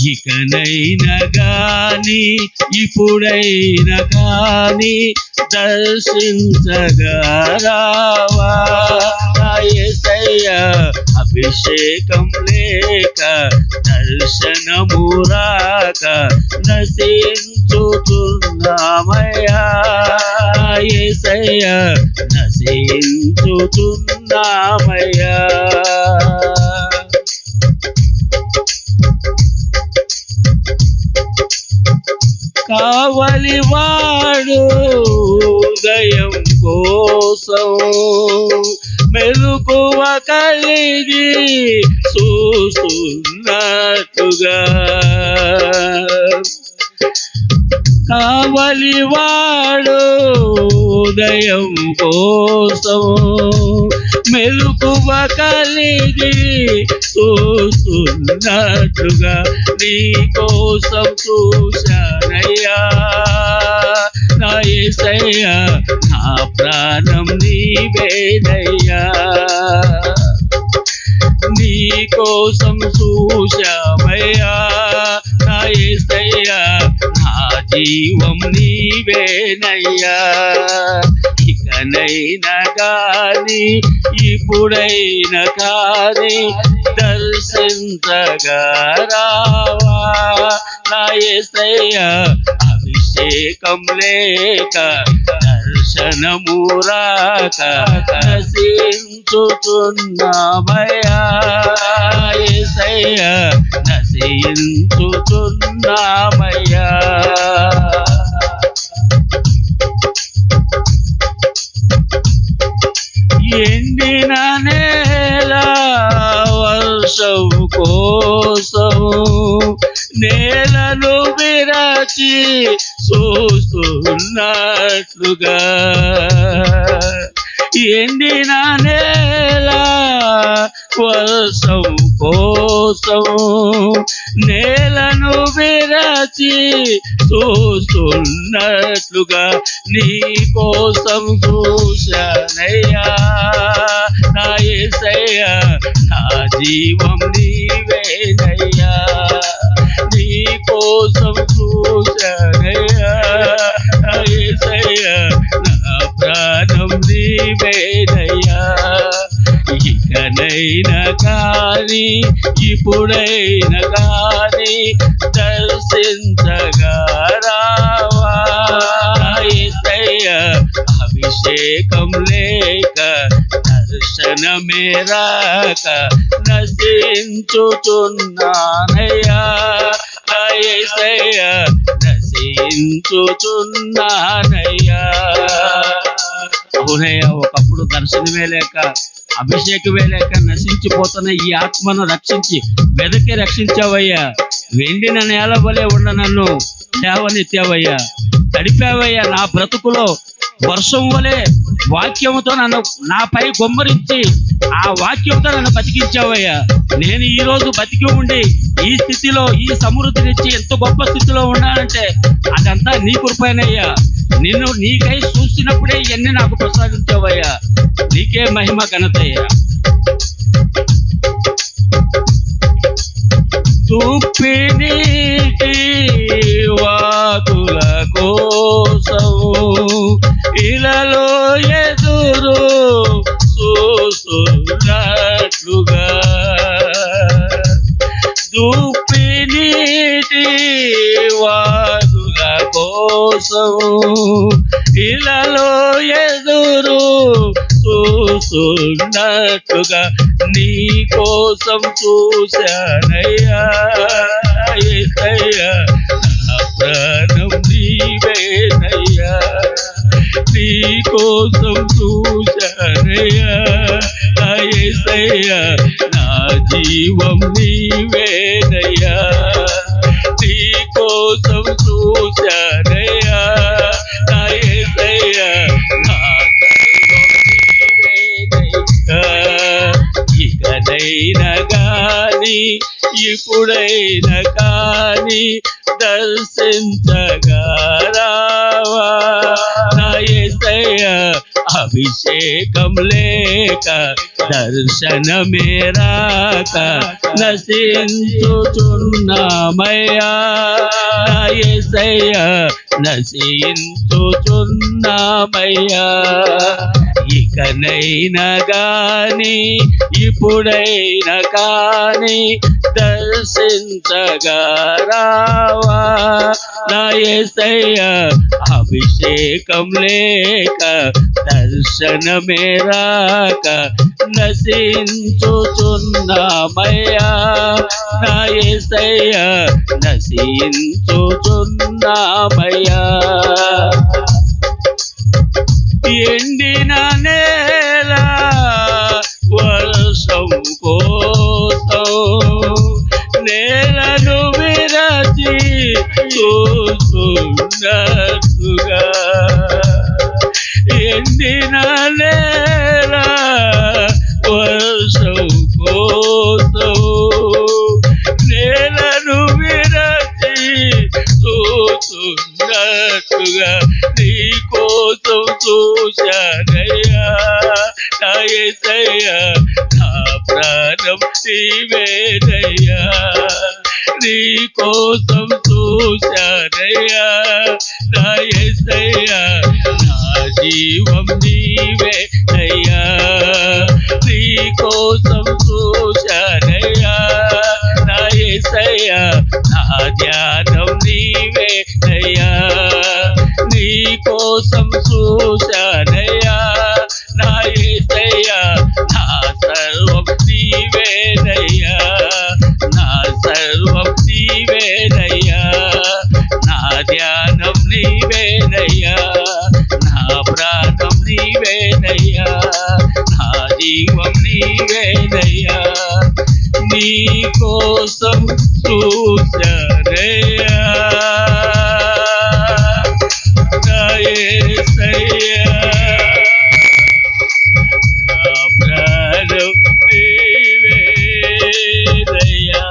ఇకనైనా గాని ఇప్పుడైనా కానీ దర్శించగరావా యేసయ్యా అభిషేకం లేక దర్శనము రాక నశించుతున్నామయ్యా యేసయ్యా నశించుతున్నామయ్యా కావలివాడు ఉదయం కోసం మెలకువ కలిగి చూస్తున్నట్టుగా కావలివాడు ఉదయం కోసం మెలకువ కలిగి చూస్తున్నట్టుగా నీ కోసం చూశానయ్యా నా యేసయ్యా నా ప్రాణం నీవేనయ్యా నీ కోసం చూశామయ్యా నా యేసయ్యా నా జీవం నీవేనయ్యా ఇకనైనా గాని ఇప్పుడైనా కానీ దర్శించగరావా నా యేసయ్యా అభిషేకం లేక దర్శనము రాక నశించుతున్నామయ్యా యేసయ్యా నశించుతున్నామయ్యా ఎండిన నేల వర్షం కోసం నేలను విరచి చూస్తున్నట్లుగా ఎండిన నేల వర్షం కోసం నేలను విరచి చూస్తున్నట్లుగా నీ కోసం చూశానయ్యా నా యేసయ్యా నా జీవం నీవేనయ్యా నీ కోసం చూశానయ్యా నా యేసయ్యా నా ప్రాణం నీవేనయ్యా ఇకనైనా కానీ ఇప్పుడైనా కానీ దర్శించగరావా యేసయ్యా అభిషేకం లేక దర్శనమే రాక నశించుచున్నానయ్యా యేసయ్యా నశించుచున్నానయ్యా అవునయ్యా ఒకప్పుడు దర్శనమే లేక అభిషేకమే లేక నశించిపోతున్న ఈ ఆత్మను రక్షించి వెదకి రక్షించావయ్యా వెండిన నేల వలె ఉన్న నన్ను లేవనెత్తావయ్యా తడిపావయ్యా నా బ్రతుకులో వర్షం వలె వాక్యముతో నన్ను నాపై గొమ్మరించి ఆ వాక్యంతో నన్ను బతికించావయ్యా నేను ఈ రోజు బతికి ఉండి ఈ స్థితిలో ఈ సమృద్ధినిచ్చి ఎంత గొప్ప స్థితిలో ఉన్నానంటే అదంతా నీ కృపేనయ్యా నిన్ను నీకై చూసినప్పుడే ఇవన్నీ నాకు ప్రసాదించావయ్యా నీకే మహిమ ఘనతయ్యా తుప్పి నీటి వాతుల కోసం ఇలలో ఎదురు చూస్తున్నట్లుగా తుప్పి నీటి వాతుల కోసం ఇలలో ఎదురు చూస్తున్నట్టుగా నీ కోసం చూశానయ్యా యేసయ్యా నా ప్రాణం నీవేనయ్యా నీ కోసం చూశానయ్యా యేసయ్యా నా జీవం నీవేనయ్యా నీ కోసం చూశానయ్యా యేసయ్యా నా ఇకనైనా గాని ఇప్పుడైనా కానీ దర్శించగరావా నా యేసయ్యా అభిషేకం లేక దర్శనమే రాక నశించుచున్నామయ్యా యేసయ్యా నశించుచున్నామయ్యా ఇకనైనా గాని ఇప్పుడైనా కాని దర్శించగరావా నా యేసయ్యా అభిషేకం లేక దర్శనమే రాక నశించుచున్నామయ్యా నా యేసయ్యా నశించుచున్నామయ్యా ఎండిన నేల వర్షం కోసం నేలను విరచి చూస్తున్నట్టుగా ఎండిన నేల వర్షం కోసం నేలను విరచి చూస్తున్నట్టుగా నీ కోసం చూశానయ్యా నా యేసయ్యా నా ప్రాణం నీవేనయ్యా నీ కోసం చూశానయ్యా నా యేసయ్యా నా జీవం నీవేనయ్యా నీ కోసం చూశానయ్యా నా యేసయ్యా నా ధ్యానం నీవేనయ్యా నీ కోసం చూశానయ్యా నా యేసయ్యా నా సర్వం నీవేనయ్యా నా సర్వం నీవేనయ్యా నా ధ్యానం నీవేనయ్యా నా ప్రాణం నీవేనయ్యా నా జీవం నీవేనయ్యా నీ కోసం చూశానయ్యా నా యేసయ్యా నా ప్రాణం నీవేనయ్యా